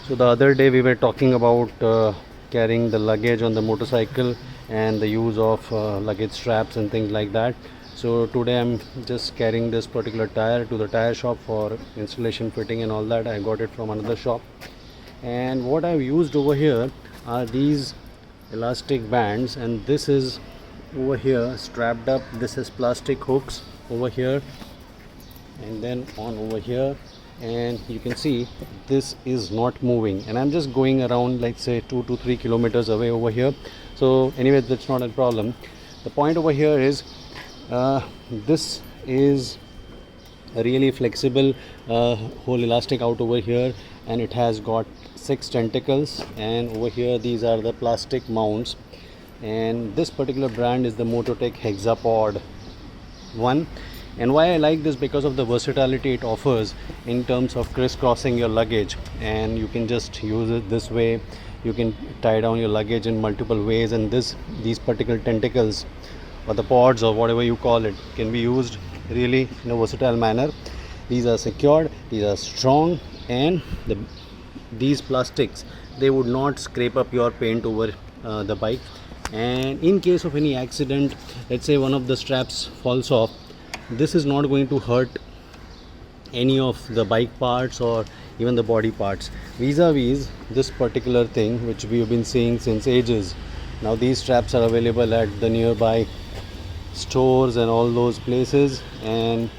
So the other day we were talking about carrying the luggage on the motorcycle and the use of luggage straps and things like that. So today I'm just carrying this particular tire to the tire shop for installation, fitting and all that. I got it from another shop, and what I've used over here are these elastic bands, and this is over here strapped up. This is plastic hooks over here and then on over here, and you can see this is not moving, and I'm just going around like say 2 to 3 kilometers away over here. So anyway, that's not a problem. The point over here is this is a really flexible whole elastic out over here, and it has got 6 tentacles, and over here these are the plastic mounts, and this particular brand is the Mototech Hexapod 1. And why I like this, because of the versatility it offers in terms of crisscrossing your luggage, and you can just use it this way. You can tie down your luggage in multiple ways, and these particular tentacles or the pods or whatever you call it can be used really in a versatile manner. These are secured, these are strong, and these plastics, they would not scrape up your paint over the bike. And in case of any accident, let's say one of the straps falls off, this is not going to hurt any of the bike parts or even the body parts, vis-a-vis this particular thing which we have been seeing since ages. Now these straps are available at the nearby stores and all those places, and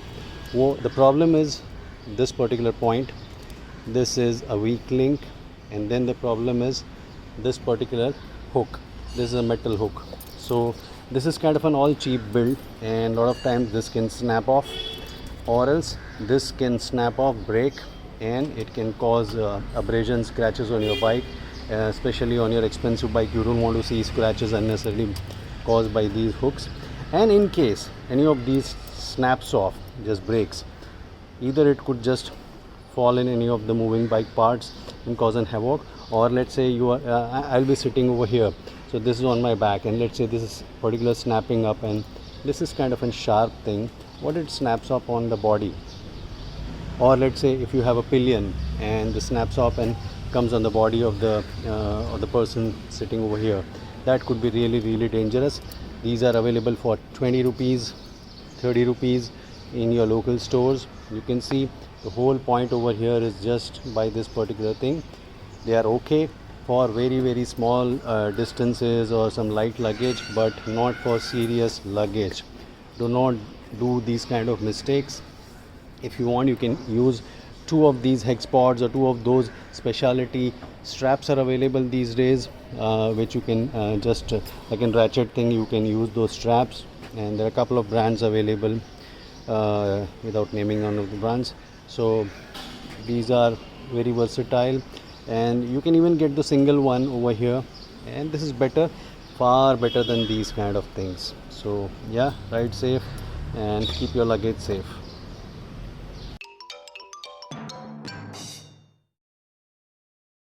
the problem is this particular point. This is a weak link, and then the problem is this particular hook. This is a metal hook, so this is kind of an all cheap build, and a lot of times this can snap off, or else this can snap off, break, and it can cause abrasion, scratches on your bike, especially on your expensive bike. You don't want to see scratches unnecessarily caused by these hooks. And in case any of these snaps off, just breaks, either it could just fall in any of the moving bike parts and cause an havoc, or let's say you are I'll be sitting over here, so this is on my back, and let's say this is particular snapping up, and this is kind of a sharp thing. What it snaps up on the body, or let's say if you have a pillion and this snaps off and comes on the body of the person sitting over here, that could be really dangerous. These are available for 20 rupees, 30 rupees in your local stores. You can see the whole point over here is just by this particular thing. They are okay for very small distances or some light luggage, but not for serious luggage. Do not do these kind of mistakes. If you want, you can use 2 of these hex pods or 2 of those specialty straps are available these days, which you can just like in ratchet thing, you can use those straps, and there are a couple of brands available without naming one of the brands. So these are very versatile, and you can even get the single one over here, and this is better, far better than these kind of things. So yeah, ride safe and keep your luggage safe.